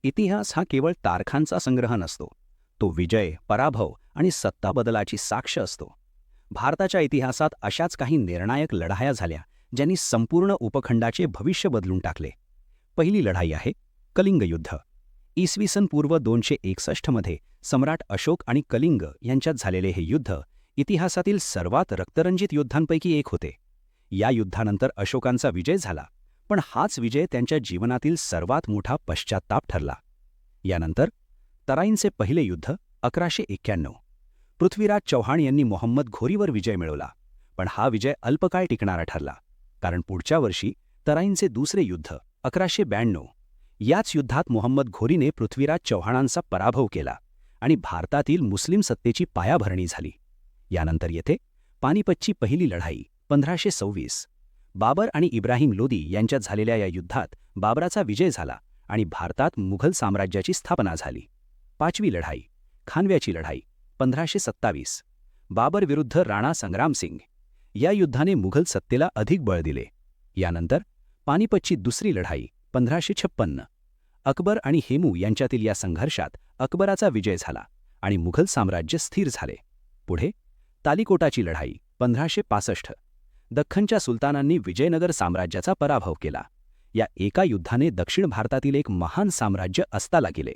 इतिहास हा केवळ तारखांचा संग्रह नसतो. तो विजय, पराभव आणि सत्ता बदलाची साक्ष असतो. भारताच्या इतिहासात अशाच काही निर्णायक लढाया झाल्या ज्यांनी संपूर्ण उपखंडाचे भविष्य बदलून टाकले. पहिली लढाई आहे कलिंग युद्ध. इसवी सन पूर्व 261 मध्ये सम्राट अशोक आणि कलिंग यांच्यात झालेले हे युद्ध इतिहासातील सर्वात रक्तरंजित युद्धांपैकी एक होते. या युद्धानंतर अशोकांचा विजय झाला, पण हाच विजय त्यांच्या जीवनातील सर्वात मोठा पश्चात्ताप ठरला. यानंतर तराईंचे पहिले युद्ध 1191. पृथ्वीराज चौहान यांनी मोहम्मद घोरीवर विजय मिळवला, पण हा विजय अल्पकाळ टिकणारा ठरला, कारण पुढच्या वर्षी तराईंचे दुसरे युद्ध 1192. याच युद्धात मोहम्मद घोरीने पृथ्वीराज चौहानांचा पराभव केला आणि भारतातील मुस्लिम सत्तेची पायाभरणी झाली. यानंतर येथे पानिपतची पहिली लढाई 1526. बाबर आणि इब्राहिम लोदी यांच्यात झालेल्या या युद्धात बाबराचा विजय झाला आणि भारतात मुघल साम्राज्याची स्थापना झाली. पाचवी लढाई खानव्याची लढाई 1527. बाबर विरुद्ध राणा संग्रामसिंग. या युद्धाने मुघल सत्तेला अधिक बळ दिले. यानंतर पानिपतची दुसरी लढाई 1556. अकबर आणि हेमू यांच्यातील या संघर्षात अकबराचा विजय झाला आणि मुघल साम्राज्य स्थिर झाले. पुढे तालिकोटाची लढाई 1565. दख्खनच्या सुलतानांनी विजयनगर साम्राज्याचा पराभव केला. या एका युद्धाने दक्षिण भारतातील एक महान साम्राज्य अस्ताला गेले.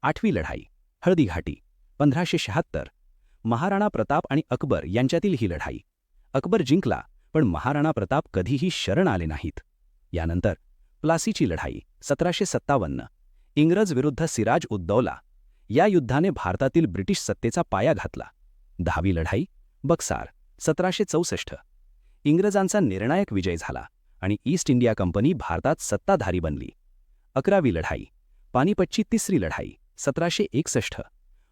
आठवी लढाई हळदीघाटी 1576. महाराणा प्रताप आणि अकबर यांच्यातील ही लढाई. अकबर जिंकला, पण महाराणा प्रताप कधीही शरण आले नाहीत. यानंतर प्लासीची लढाई 1757. इंग्रज विरुद्ध सिराज उद दौला. या युद्धाने भारतातील ब्रिटिश सत्तेचा पाया घातला. दहावी लढाई बक्सार 1764. इंग्रजांचा निर्णायक विजय झाला आणि ईस्ट इंडिया कंपनी भारतात सत्ताधारी बनली. 11वी लढाई पानिपतची तिसरी लढाई 1761.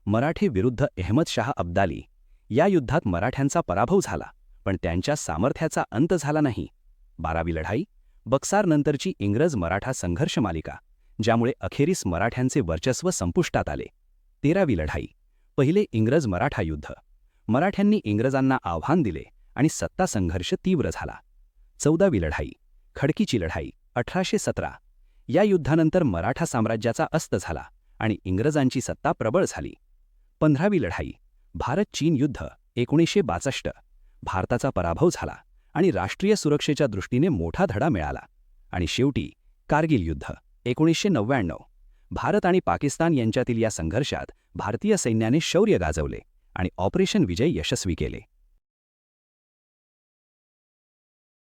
मराठे विरुद्ध अहमदशाह अब्दाली. या युद्धात मराठ्यांचा पराभव झाला, पण त्यांच्या सामर्थ्याचा अंत झाला नाही. 12वी लढाई बक्सारनंतरची इंग्रज मराठा संघर्ष मालिका, ज्यामुळे अखेरीस मराठ्यांचे वर्चस्व संपुष्टात आले. 13वी लढाई पहिले इंग्रज मराठा युद्ध. मराठ्यांनी इंग्रजांना आव्हान दिले आणि सत्ता संघर्ष तीव्र झाला. 14वी लढाई खडकीची लढाई 1817. या युद्धानंतर मराठा साम्राज्याचा अस्त झाला आणि इंग्रजांची सत्ता प्रबळ झाली. 15वी लढाई भारत चीन युद्ध 1962. भारताचा पराभव झाला आणि राष्ट्रीय सुरक्षेच्या दृष्टीने मोठा धडा मिळाला. आणि शेवटी कारगिल युद्ध 1999. भारत आणि पाकिस्तान यांच्यातील या संघर्षात भारतीय सैन्याने शौर्य गाजवले आणि ऑपरेशन विजय यशस्वी केले.